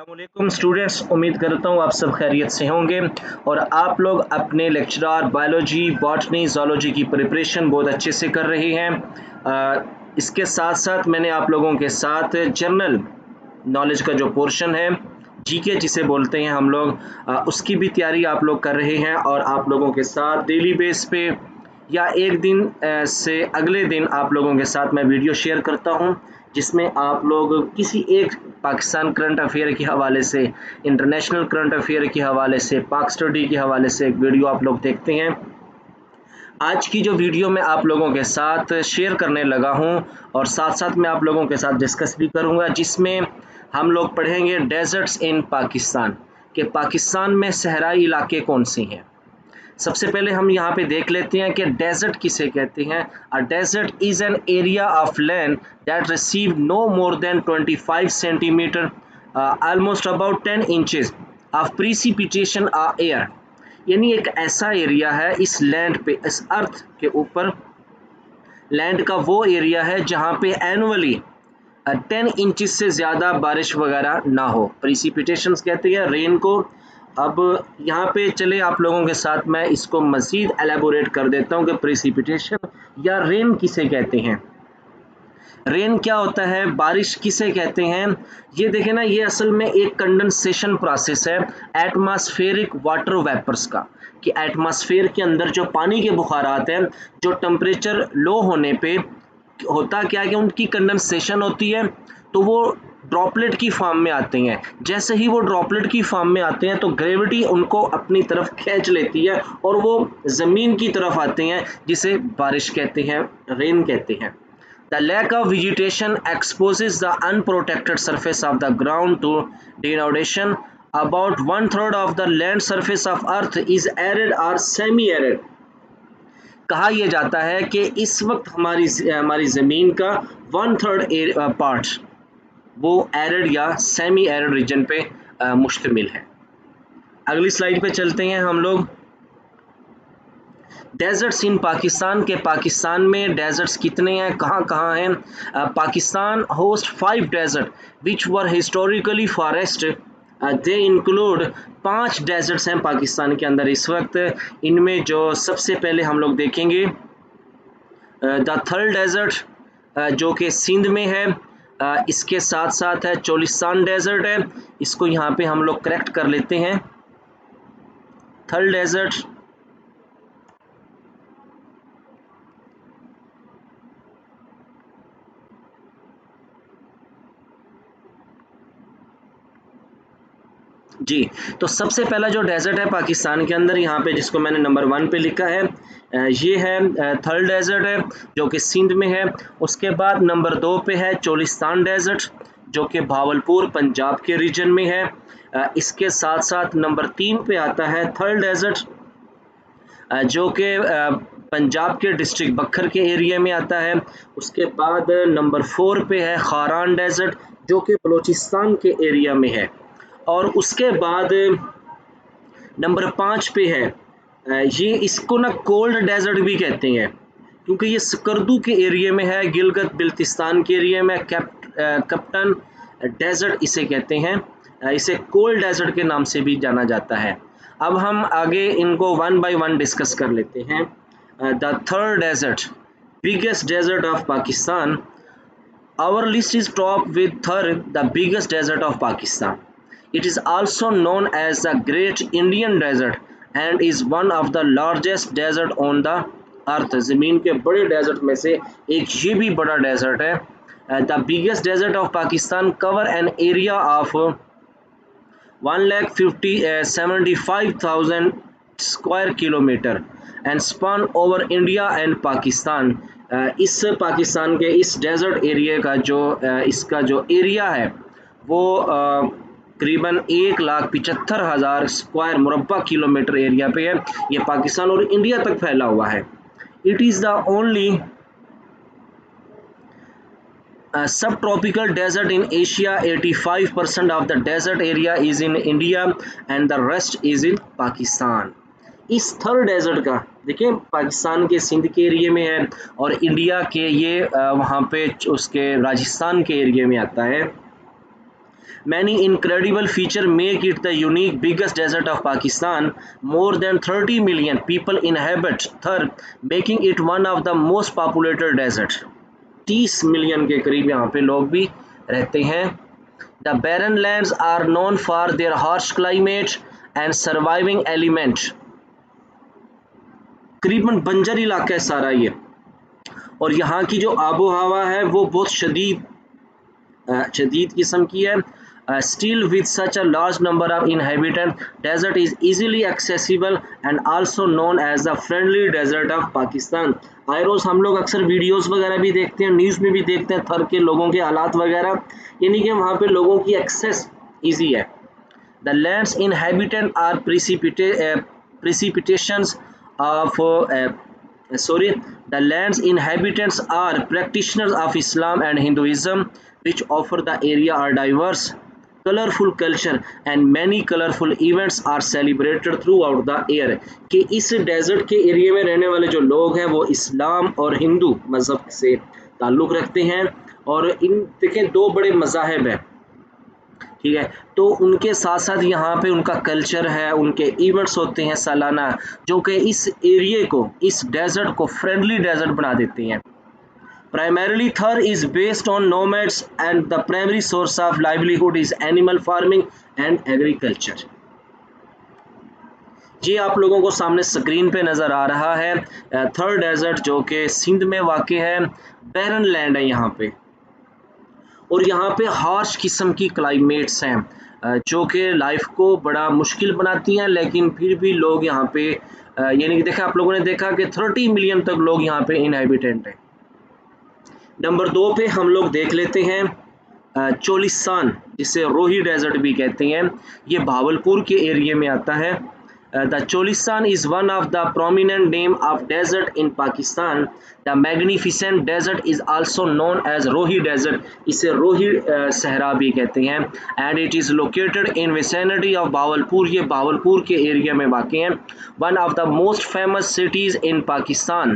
अस्सलामुअलैकुम स्टूडेंट्स, उम्मीद करता हूँ आप सब खैरियत से होंगे और आप लोग अपने लेक्चरर बायोलॉजी, बॉटनी, ज़ूलॉजी की प्रिपरेशन बहुत अच्छे से कर रहे हैं। इसके साथ साथ मैंने आप लोगों के साथ जनरल नॉलेज का जो पोर्शन है, जीके जिसे बोलते हैं हम लोग, उसकी भी तैयारी आप लोग कर रहे हैं और आप लोगों के साथ डेली बेस पे या एक दिन से अगले दिन आप लोगों के साथ मैं वीडियो शेयर करता हूं, जिसमें आप लोग किसी एक पाकिस्तान करंट अफेयर के हवाले से, इंटरनेशनल करंट अफेयर के हवाले से, पाक स्टडी के हवाले से एक वीडियो आप लोग देखते हैं। आज की जो वीडियो मैं आप लोगों के साथ शेयर करने लगा हूं और साथ साथ मैं आप लोगों के साथ डिस्कस भी करूंगा, जिसमें हम लोग पढ़ेंगे डेजर्ट्स इन पाकिस्तान, कि पाकिस्तान में सहराई इलाके कौन से हैं। सबसे पहले हम यहाँ पे देख लेते हैं कि डेजर्ट किसे कहते हैं। A desert is an area of land that receive no more than 25 centimetre, almost about 10 inches of precipitation a year. यानी एक ऐसा एरिया है इस लैंड पे, इस अर्थ के ऊपर लैंड का वो एरिया है जहाँ पे एनुअली 10 इंचेस से ज़्यादा बारिश वगैरह ना हो। प्रीसिपिटेशन कहते हैं रेन को। अब यहाँ पे चले आप लोगों के साथ मैं इसको मज़ीद एलेबोरेट कर देता हूँ कि प्रेसिपिटेशन या रेन किसे कहते हैं। रेन क्या होता है, बारिश किसे कहते हैं। ये देखें ना, ये असल में एक कंडेंसेशन प्रोसेस है एटमॉस्फेरिक वाटर वेपर्स का, कि एटमॉस्फेयर के अंदर जो पानी के बुखारात हैं, जो टेम्परेचर लो होने पे होता क्या है कि उनकी कंडेंसेशन होती है, तो वो ड्रॉपलेट की फॉर्म में आते हैं। जैसे ही वो ड्रॉपलेट की फॉर्म में आते हैं तो ग्रेविटी उनको अपनी तरफ खींच लेती है और वो ज़मीन की तरफ आते हैं, जिसे बारिश कहते हैं, रेन कहते हैं। The lack of vegetation exposes the unprotected surface of the ground to denudation. About 1/3 of the land surface of earth is arid और सेमी एरिड। कहा यह जाता है कि इस वक्त हमारी ज़मीन का 1/3 पार्ट वो एरिड या सेमी एरिड रीजन पे मुश्तमिल है। अगली स्लाइड पे चलते हैं हम लोग। डेजर्ट्स इन पाकिस्तान के पाकिस्तान में डेजर्ट्स कितने हैं, कहाँ कहाँ हैं। Pakistan host 5 desert which were historically forest. They include 5 deserts हैं पाकिस्तान के अंदर इस वक्त। इनमें जो सबसे पहले हम लोग देखेंगे द थल डेजर्ट, जो कि सिंध में है। इसके साथ साथ है चोलिस्तान डेजर्ट है, इसको यहाँ पे हम लोग करेक्ट कर लेते हैं, थल डेजर्ट। जी, तो सबसे पहला जो डेजर्ट है पाकिस्तान के अंदर, यहाँ पे जिसको मैंने नंबर 1 पे लिखा है, ये है थल डेजर्ट है, जो कि सिंध में है। उसके बाद नंबर 2 पे है चोलिस्तान डेजर्ट, जो कि भावलपुर पंजाब के रीजन में है। इसके साथ साथ नंबर 3 पे आता है थल डेजर्ट, जो कि पंजाब के डिस्ट्रिक्ट बखर के एरिया में आता है। उसके बाद नंबर 4 पे है खारान डेजर्ट, जो कि बलूचिस्तान के एरिया में है। और उसके बाद नंबर 5 पे है, ये इसको ना कोल्ड डेजर्ट भी कहते हैं, क्योंकि ये स्कर्दू के एरिया में है, गिलगित बिल्तिस्तान के एरिया में। कैप्टन डेजर्ट इसे कहते हैं, इसे कोल्ड डेजर्ट के नाम से भी जाना जाता है। अब हम आगे इनको 1 बाय 1 डिस्कस कर लेते हैं। The third desert, biggest desert of Pakistan. Our list is top with third, the biggest desert of Pakistan. It is also known as the Great Indian Desert and is one of the largest desert on the earth. ज़मीन के बड़े desert में से एक ये भी बड़ा desert है। The biggest desert of Pakistan cover an area of 1,75,000 square kilometre and span over India and Pakistan. इस पाकिस्तान के इस डेजर्ट एरिया का इसका जो एरिया है वो करीबन 1,75,000 स्क्वायर मुरब्बा किलोमीटर एरिया पे है। ये पाकिस्तान और इंडिया तक फैला हुआ है। It is the only subtropical desert in Asia. 85% of the desert area is in India and the rest is in Pakistan. इस थर्ड डेजर्ट का देखिए पाकिस्तान के सिंध के एरिया में है और इंडिया के ये वहाँ पे उसके राजस्थान के एरिया में आता है। Many incredible features make it the unique biggest desert of Pakistan. More than 30 million people inhabit Thar, making it one of the most populated desert. 30 million के करीब यहाँ पे लोग भी रहते हैं. The barren lands are known for their harsh climate and surviving element. करीबन बंजर इलाका है सारा ये, और यहाँ की जो आबो हवा है वो बहुत शदीद किस्म की है. Still with such a large number of inhabitants, desert is easily accessible and also known as the friendly desert of Pakistan. आए रोज़ हम लोग अक्सर वीडियोस वगैरह भी देखते हैं, न्यूज़ में भी देखते हैं थर के लोगों के हालात वगैरह, यानी कि वहाँ पे लोगों की एक्सेस ईजी है. The lands inhabitant are precipitations of the land's inhabitants are practitioners of Islam and Hinduism, which offer the area a diverse, colorful culture and many colorful events are celebrated throughout the year. कि इस desert के area में रहने वाले जो लोग हैं वो इस्लाम और हिंदू मज़हब से ताल्लुक़ रखते हैं, और इन देखें दो बड़े मज़ाहब हैं, ठीक है, तो उनके साथ साथ यहाँ पे उनका कल्चर है, उनके इवेंट्स होते हैं सालाना, जो कि इस एरिए को, इस डेजर्ट को फ्रेंडली डेजर्ट बना देते हैं. Primarily Thar is based on nomads and the primary source of livelihood is animal farming and agriculture. ये आप लोगों को सामने स्क्रीन पे नज़र आ रहा है थर डेजर्ट, जो कि सिंध में वाक़ है. बैरन लैंड है यहाँ पे, और यहाँ पे हार्श किस्म की क्लाइमेट्स हैं जो कि लाइफ को बड़ा मुश्किल बनाती हैं, लेकिन फिर भी लोग यहाँ पे यानी कि देखा आप लोगों ने देखा कि 30 मिलियन तक लोग यहाँ पे इनहेबिटेंट हैं. नंबर 2 पे हम लोग देख लेते हैं चोलिस्तान, जिसे रोही डेजर्ट भी कहते हैं. ये भावलपुर के एरिया में आता है. The Cholistan is one of the prominent name of desert in Pakistan. The magnificent desert is also known as Rohi Desert. इसे रोही सहरा भी कहते हैं. And it is located in vicinity of Bahawalpur. ये भावलपुर के एरिया में वाक़ है. One of the most famous cities in Pakistan.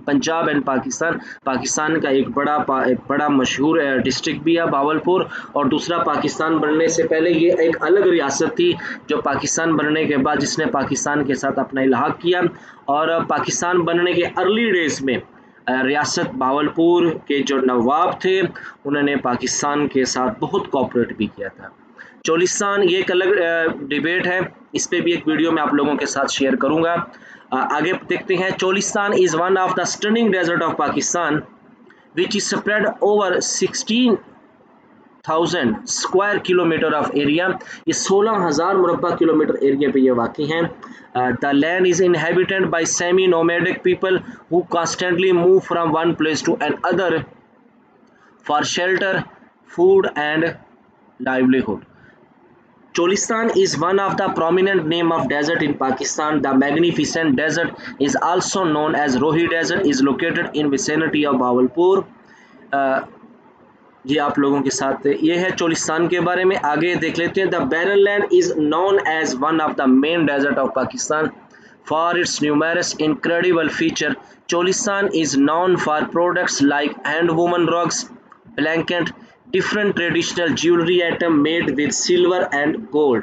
Punjab and Pakistan का एक बड़ा मशहूर डिस्ट्रिक्ट भी है भावलपुर, और दूसरा पाकिस्तान बनने से पहले ये एक अलग रियासत थी, जो पाकिस्तान बनने के बाद जिसने पाकिस्तान के साथ अपना इल्हाक किया, और पाकिस्तान बनने के अर्ली डेज में रियासत भावलपुर के जो नवाब थे उन्होंने पाकिस्तान के साथ बहुत कोऑपरेट भी किया था. चोलिस्तान ये एक अलग डिबेट है, इस पर भी एक वीडियो मैं आप लोगों के साथ शेयर करूँगा. आगे देखते हैं. Cholistan is one of the stunning desert of Pakistan which is spread over 16,000 square kilometer of area. ये 16,000 मुरब्बा किलोमीटर एरिया पे ये वाक़ हैं. The land is inhabited by semi nomadic people who constantly move from one place to another for shelter, food and livelihood. Cholistan is one of the prominent name of desert in Pakistan. The magnificent desert is also known as Rohi Desert. Is located in vicinity of Bahawalpur. ये आप लोगों के साथ ये है चोलिस्तान के बारे में. आगे देख लेते हैं. The barren land is known as one of the main desert of Pakistan for its numerous incredible feature. Cholistan is known for products like hand woven rugs, blanket, different traditional jewelry item made with silver and gold.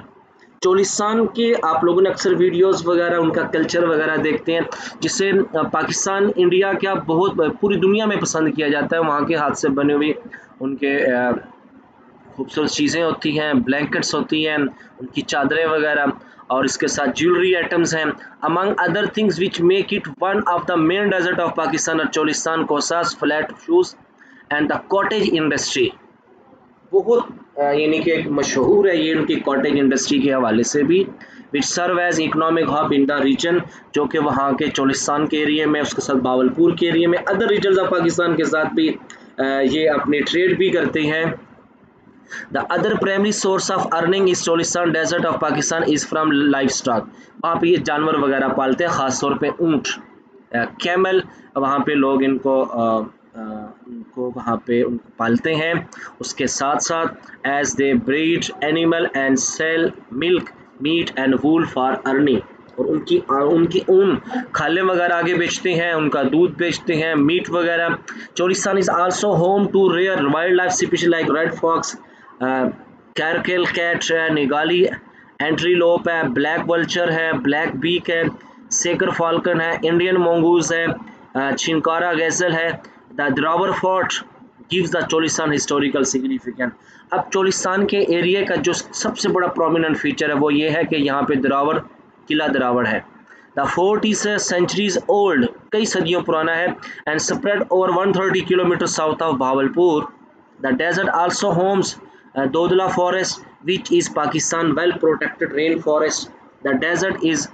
Cholistan के आप लोगों ने अक्सर videos वगैरह उनका culture वगैरह देखते हैं, जिसे पाकिस्तान इंडिया क्या बहुत पूरी दुनिया में पसंद किया जाता है. वहाँ के हाथ से बने हुए उनके खूबसूरत चीज़ें होती हैं, ब्लैंकेट्स होती हैं, उनकी चादरें वगैरह, और इसके साथ ज्वेलरी आइटम्स हैं. Among other things which make it one of the main desert of Pakistan और चोलिस्तान कोसास, flat shoes and the cottage industry. बहुत यानी कि एक मशहूर है ये उनकी कॉटेज इंडस्ट्री के हवाले से भी. Which serve as economic hub in the region, जो कि वहाँ के चोलिस्तान के एरिया में, उसके साथ भावलपुर के एरिया में, अदर रीजन ऑफ पाकिस्तान के साथ भी ये अपने ट्रेड भी करते हैं. The other primary source of earning is Cholistan desert of Pakistan is from livestock. वहाँ पे ये जानवर वगैरह पालते हैं, ख़ास तौर पे ऊँट, कैमल, वहाँ पे लोग इनको वहाँ पे उनको पालते हैं. उसके साथ साथ as they breed animal and sell milk, meat and wool for earning, और उनकी ऊन खाले वगैरह आगे बेचते हैं, उनका दूध बेचते हैं, मीट वगैरह. Cholistan is also home to rare wildlife species like red fox, caracal cat है, निगाली एंट्रीलोप है, ब्लैक वल्चर है, ब्लैक बीक है, सेकर फाल्कन है, इंडियन मोंगूज है, छिनकारा गैजल है। The Derawar fort gives the Cholistan historical significance. अब चोलिस्तान के एरिया का जो सबसे बड़ा प्रोमिनेंट फीचर है वो ये है कि यहाँ पे द्रावर किला द्रावर है। The fort is centuries old, कई सदियों पुराना है, and spread over 130 kilometer south of Bahawalpur. The desert also homes Dodla forest, which is Pakistan well-protected rainforest. The desert is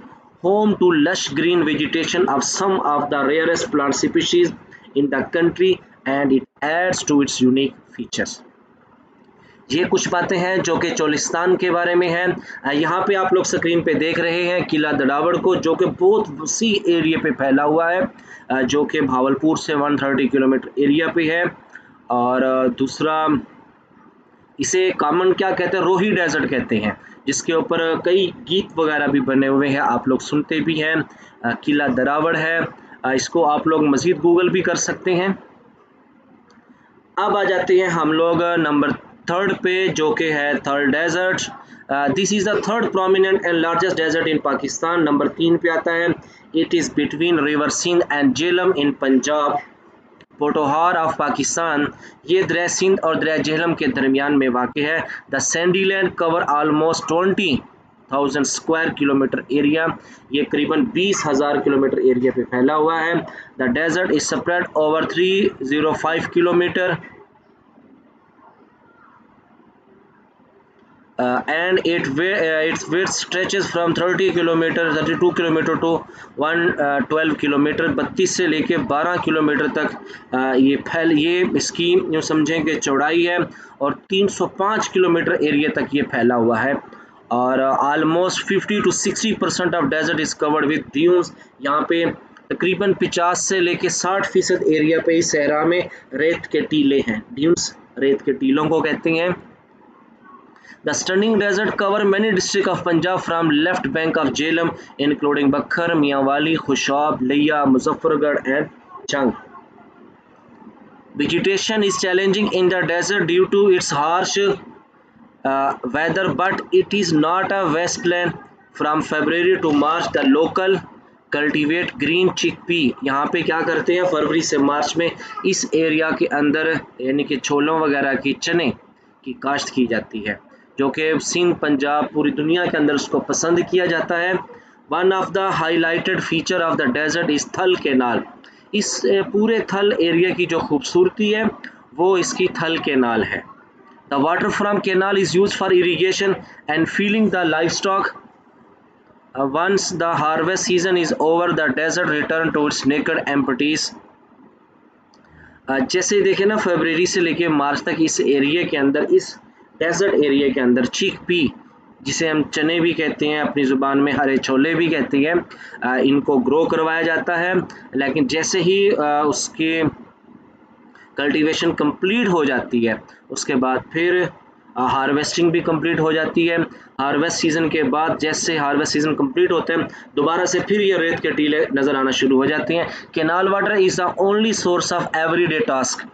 home to lush green vegetation of some of the rarest plant species in the country, and it adds to its unique features. ये कुछ बातें हैं जो कि चोलिस्तान के बारे में हैं। यहाँ पे आप लोग स्क्रीन पे देख रहे हैं किला दड़ावड़ को, जो कि बहुत वसी एरिया पे फैला हुआ है, जो कि भावलपुर से 130 किलोमीटर एरिया पे है। और दूसरा इसे कॉमन क्या कहते हैं, रोही डेजर्ट कहते हैं, जिसके ऊपर कई गीत वगैरह भी बने हुए हैं, आप लोग सुनते भी हैं। किला दरावड़ है, इसको आप लोग मज़ीद गूगल भी कर सकते हैं। अब आ जाते हैं हम लोग नंबर 3 पे, जो कि है Thal desert. This is the third prominent and largest desert in Pakistan. Number 3 पे आता है। It is between river Sindh and Jhelum in Punjab, Potohar of Pakistan. ये दरिया सिंध और दरिया झेलम के दरमियान में वाक़ है। The sandy land cover almost 20,000 square kilometre area. ये करीबन 20,000 किलोमीटर एरिया पे फैला हुआ है। The desert is spread over 305 kilometre and its width stretches from 32 kilometre to 112 kilometre, 32 से लेके 12 किलोमीटर तक ये इसकी यूँ समझें कि चौड़ाई है, और 305 किलोमीटर एरिया तक ये फैला हुआ है। और almost 50 to 60% of desert is covered with dunes. यहाँ पे तकरीबन 50 से लेके 60% एरिया पे इस सहरा में रेत के टीले हैं। ड्यून्स रेत के टीलों को कहते हैं। The stunning desert cover many districts of Punjab from left bank of Jhelum, including Bakhar, Mianwali, Khushab, Liya, Muzaffargarh, and Jang. Vegetation is challenging in the desert due to its harsh weather, but it is not a wasteland. From February to March, the local cultivate green chickpea. यहाँ पे क्या करते हैं, फरवरी से मार्च में इस area के अंदर यानी कि छोलों वगैरह की चने की काश्त की जाती है, जो कि सिंध पंजाब पूरी दुनिया के अंदर उसको पसंद किया जाता है। One of the highlighted feature of the desert is Thal canal. इस पूरे थल एरिया की जो खूबसूरती है वो इसकी थल केनाल है। The water from canal is use for irrigation and feeling the life stock. Once the harvest season is over, the desert return to its naked empties. जैसे देखें ना, फरवरी से लेके मार्च तक इस एरिया के अंदर, इस डेजर्ट एरिया के अंदर चिकपी, जिसे हम चने भी कहते हैं, अपनी ज़ुबान में हरे छोले भी कहते हैं, इनको ग्रो करवाया जाता है। लेकिन जैसे ही उसके कल्टीवेशन कंप्लीट हो जाती है, उसके बाद फिर हार्वेस्टिंग भी कंप्लीट हो जाती है। हार्वेस्ट सीज़न के बाद जैसे हार्वेस्ट सीज़न कंप्लीट होते हैं, दोबारा से फिर ये रेत के टीले नज़र आना शुरू हो जाते हैं। Canal water is the only source of everyday task.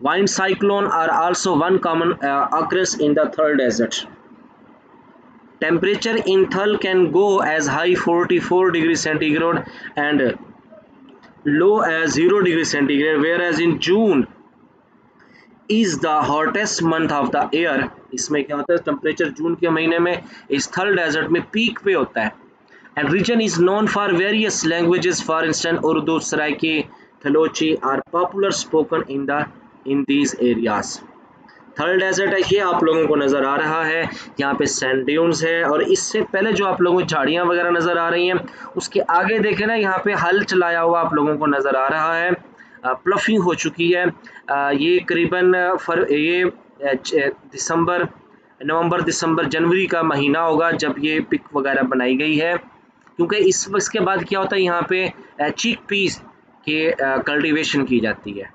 Wind cyclone are also one common occurrence in the Thal desert. Temperature in Thal can go as high 44 degrees centigrade and low as 0 degrees centigrade, whereas in June is the hottest month of the year. इसमें क्या होता है, temperature जून के महीने में इस थल desert में पीक पे होता है। And region is known for various languages. For instance, Urdu, Saraiki, Thalochi are popular spoken in these areas. थल डेजर्ट है, ये आप लोगों को नज़र आ रहा है। यहाँ पे सैंड ड्यून्स है, और इससे पहले जो आप लोगों को झाड़ियाँ वगैरह नज़र आ रही हैं, उसके आगे देखें ना, यहाँ पे हल चलाया हुआ आप लोगों को नज़र आ रहा है। प्लफिंग हो चुकी है। ये करीबन नवंबर दिसंबर जनवरी का महीना होगा जब ये पिक वगैरह बनाई गई है, क्योंकि इसके बाद क्या होता है, यहाँ पे चीक पीस के कल्टीवेशन की जाती है।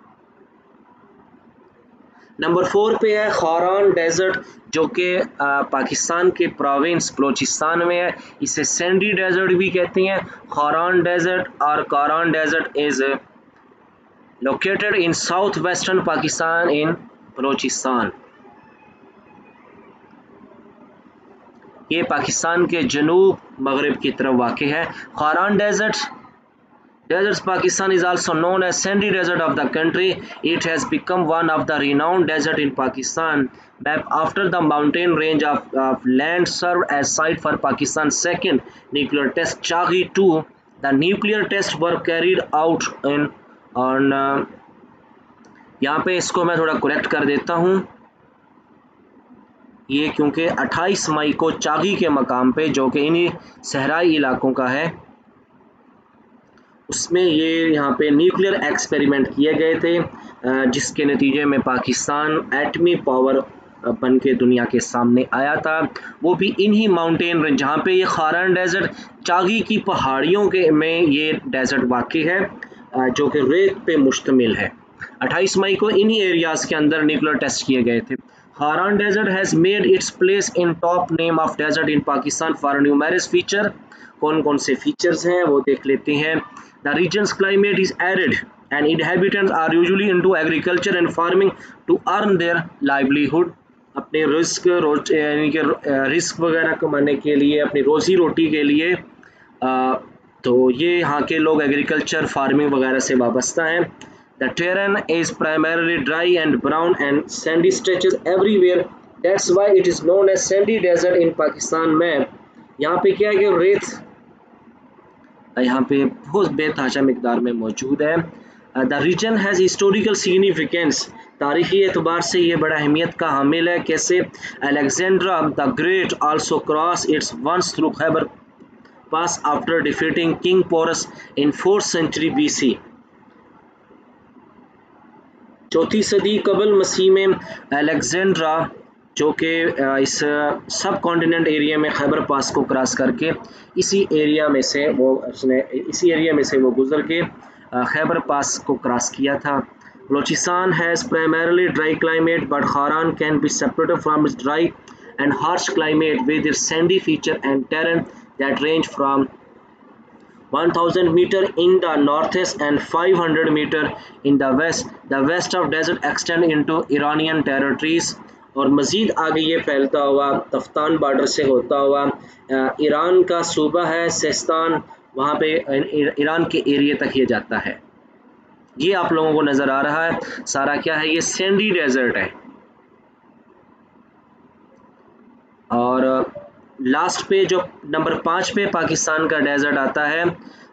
नंबर 4 पे है खारान डेजर्ट, जो कि पाकिस्तान के प्रोविंस बलोचिस्तान में है। इसे सैंडी डेजर्ट भी कहते हैं। खारान डेजर्ट और Karan desert is located in south western Pakistan in Balochistan. ये पाकिस्तान के जनूब मगरब की तरफ वाक़ है। Kharan Deserts Pakistan is also known as sandy desert of the country. It has become one of the renowned desert in Pakistan. Map after the mountain range of land served as site for Pakistan's second nuclear test Chaghi 2. The nuclear tests were carried out in on यहाँ पे इसको मैं थोड़ा correct कर देता हूँ, ये क्योंकि 28 मई को चागी के मकाम पे जो कि इन्हीं सहराई इलाकों का है, उसमें ये यहाँ पे न्यूक्लियर एक्सपेरिमेंट किए गए थे, जिसके नतीजे में पाकिस्तान एटमी पावर बन के दुनिया के सामने आया था। वो भी इन्हीं माउंटेन रेंज जहाँ पे ये खारान डेजर्ट चागी की पहाड़ियों के में ये डेजर्ट वाक़ई है, जो कि रेत पे मुश्तमिल है। 28 मई को इन्हीं एरियाज के अंदर न्यूक्लियर टेस्ट किए गए थे। Kharan desert has made its place in top name of desert in Pakistan for numerous feature. कौन कौन से फीचर्स हैं वो देख लेते हैं। The region's climate is arid and inhabitants are usually into agriculture and farming to earn their livelihood. अपने यानी कि रिस्क वगैरह कमाने के लिए, अपनी रोज़ी रोटी के लिए तो ये यहाँ के लोग एग्रीकल्चर फार्मिंग वगैरह से वाबस्ता हैं। The terrain is primarily dry and brown and sandy stretches everywhere. That's why it is known as sandy desert in Pakistan map. यहाँ पे क्या है कि रेत यहाँ पे बहुत बेतहाशा मिकदार में मौजूद है। The region has historical significance, तारीखी एतबार से ये बड़ा अहमियत का हामिल है। कैसे? Alexander the great also cross its once through Khyber pass after defeating king Porus in 4th century BC। 4वीं सदी कबल मसीह में अलेक्जेंड्रा जो कि इस सब कॉन्टिनेंट एरिया में खैबर पास को क्रॉस करके इसी एरिया में से वो गुजर के खैबर पास को क्रॉस किया था। Balochistan has primarily dry climate but Kharan can be separated from its dry and harsh climate with its Sandy feature and terrain that range from 1000 meter in the northeast and 500 meter in the west. The west of desert extend into Iranian territories और मज़ीद आगे ये फैलता हुआ Taftan border से होता हुआ Iran का सूबा है सिस्तान, वहाँ पे ईरान के एरिया तक ये जाता है। ये आप लोगों को नज़र आ रहा है सारा क्या है, ये सैंडी डेजर्ट है। और लास्ट पे जो नंबर 5 पे पाकिस्तान का डेजर्ट आता है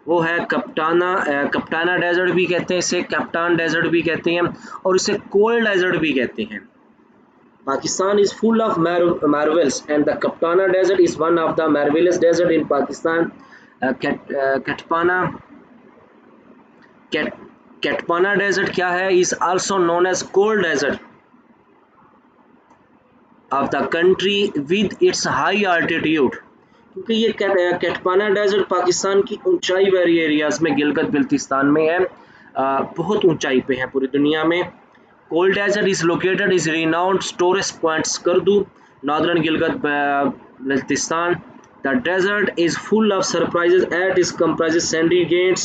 वो है कप्ताना डेजर्ट भी कहते हैं इसे, कैप्टान डेजर्ट भी कहते हैं और इसे कोल्ड डेजर्ट भी कहते हैं। Pakistan is full of marvels and the Kaptana desert is one of the marvelous desert in Pakistan. Katpana desert क्या है? Is also known as cold desert of the country with its high altitude. क्योंकि ये कैटपाना desert Pakistan की ऊंचाई वाली areas में गिलगित बल्तिस्तान में है, बहुत ऊंचाई पे है पूरी दुनिया में। Cold desert is located is renowned tourist point Skardu, northern Gilgit-Baltistan. The desert is full of surprises as it comprises sandy gates,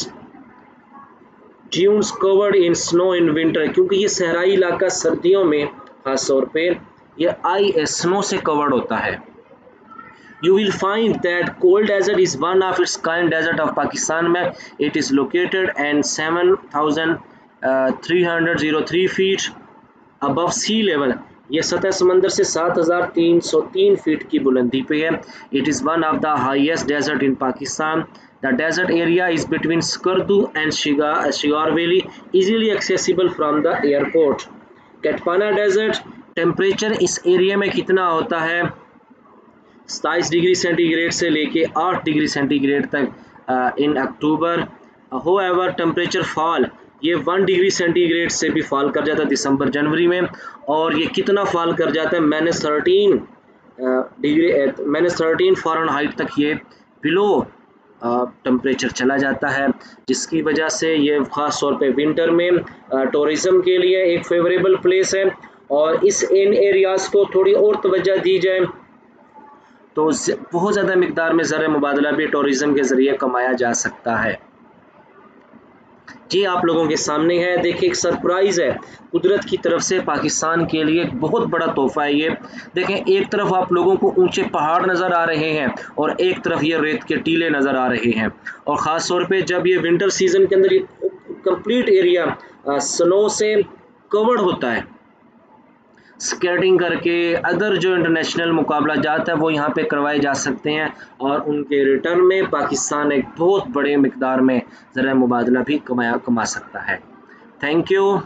dunes covered in snow in winter. क्योंकि ये सहराई इलाका सर्दियों में खास तौर पे ये स्नो से कवर्ड होता है। You will find that cold desert is one of its kind desert of Pakistan में it is located and 7,303 feet above sea level. ये सतह समंदर से 7,303 फीट की बुलंदी पे है। It is one of the highest desert in Pakistan. The desert area is between Skardu and Shigar Valley, easily accessible from the airport. Katpana desert temperature इस area में कितना होता है? 27 डिग्री सेंटीग्रेड से लेके 8 डिग्री सेंटीग्रेड तक इन अक्टूबर। होएवर temperature fall ये 1 degree centigrade से भी फॉल कर जाता है दिसंबर जनवरी में, और ये कितना फॉल कर जाता है? -13 फ़ारेनहाइट तक ये बिलो टेम्परेचर चला जाता है, जिसकी वजह से ये ख़ास तौर पे विंटर में टूरिज़म के लिए एक फेवरेबल प्लेस है। और इन एरियाज़ को थोड़ी और तवज्जो दी जाए तो बहुत ज़्यादा मिकदार में ज़र मुबादला भी टूरिज़म के ज़रिए कमाया जा सकता है। जी आप लोगों के सामने है। देखिए एक सरप्राइज़ है, कुदरत की तरफ से पाकिस्तान के लिए एक बहुत बड़ा तोहफ़ा है ये। देखें एक तरफ आप लोगों को ऊँचे पहाड़ नज़र आ रहे हैं और एक तरफ ये रेत के टीले नज़र आ रहे हैं और ख़ास तौर पे जब ये विंटर सीज़न के अंदर ये कंप्लीट एरिया स्नो से कवर्ड होता है, स्केटिंग करके अदर जो इंटरनेशनल मुकाबला जात है वो यहाँ पे करवाए जा सकते हैं और उनके रिटर्न में पाकिस्तान एक बहुत बड़े मिकदार में ज़र मुबादला भी कमा सकता है। थैंक यू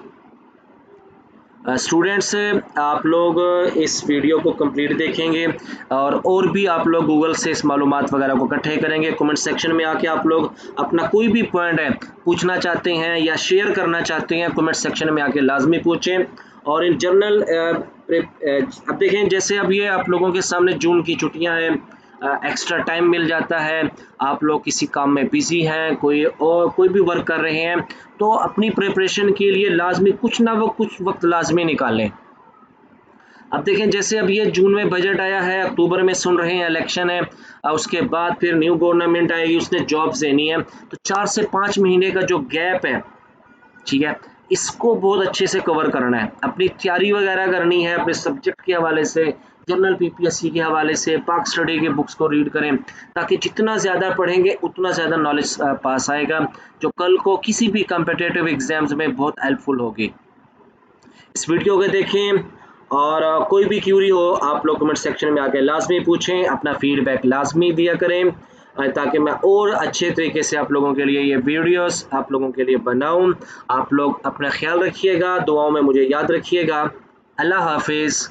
स्टूडेंट्स, आप लोग इस वीडियो को कंप्लीट देखेंगे और भी आप लोग गूगल से इस मालूमात वगैरह को इकट्ठे करेंगे। कमेंट सेक्शन में आके आप लोग अपना कोई भी पॉइंट है पूछना चाहते हैं या शेयर करना चाहते हैं, कमेंट सेक्शन में आके लाजमी पूछें। और इन जनरल अब देखें जैसे अब ये आप लोगों के सामने जून की छुट्टियां हैं, एक्स्ट्रा टाइम मिल जाता है, आप लोग किसी काम में बिजी हैं, कोई भी वर्क कर रहे हैं, तो अपनी प्रिपरेशन के लिए लाजमी कुछ ना वो कुछ वक्त लाजमी निकालें। अब देखें जैसे अब ये जून में बजट आया है, अक्टूबर में सुन रहे हैं इलेक्शन है, उसके बाद फिर न्यू गवर्नमेंट आएगी, उसने जॉब्स देनी है, तो 4 से 5 महीने का जो गैप है, ठीक है, इसको बहुत अच्छे से कवर करना है, अपनी तैयारी वगैरह करनी है, अपने सब्जेक्ट के हवाले से, जनरल पीपीएससी के हवाले से, पाक स्टडी के बुक्स को रीड करें, ताकि जितना ज़्यादा पढ़ेंगे उतना ज़्यादा नॉलेज पास आएगा, जो कल को किसी भी कम्पिटिटिव एग्जाम्स में बहुत हेल्पफुल होगी। इस वीडियो को देखें और कोई भी क्यूरी हो आप लोग कमेंट सेक्शन में आके लाजमी पूछें, अपना फीडबैक लाजमी दिया करें ताकि मैं और अच्छे तरीके से आप लोगों के लिए ये वीडियोस आप लोगों के लिए बनाऊं। आप लोग अपना ख्याल रखिएगा, दुआओं में मुझे याद रखिएगा। अल्लाह हाफिज़।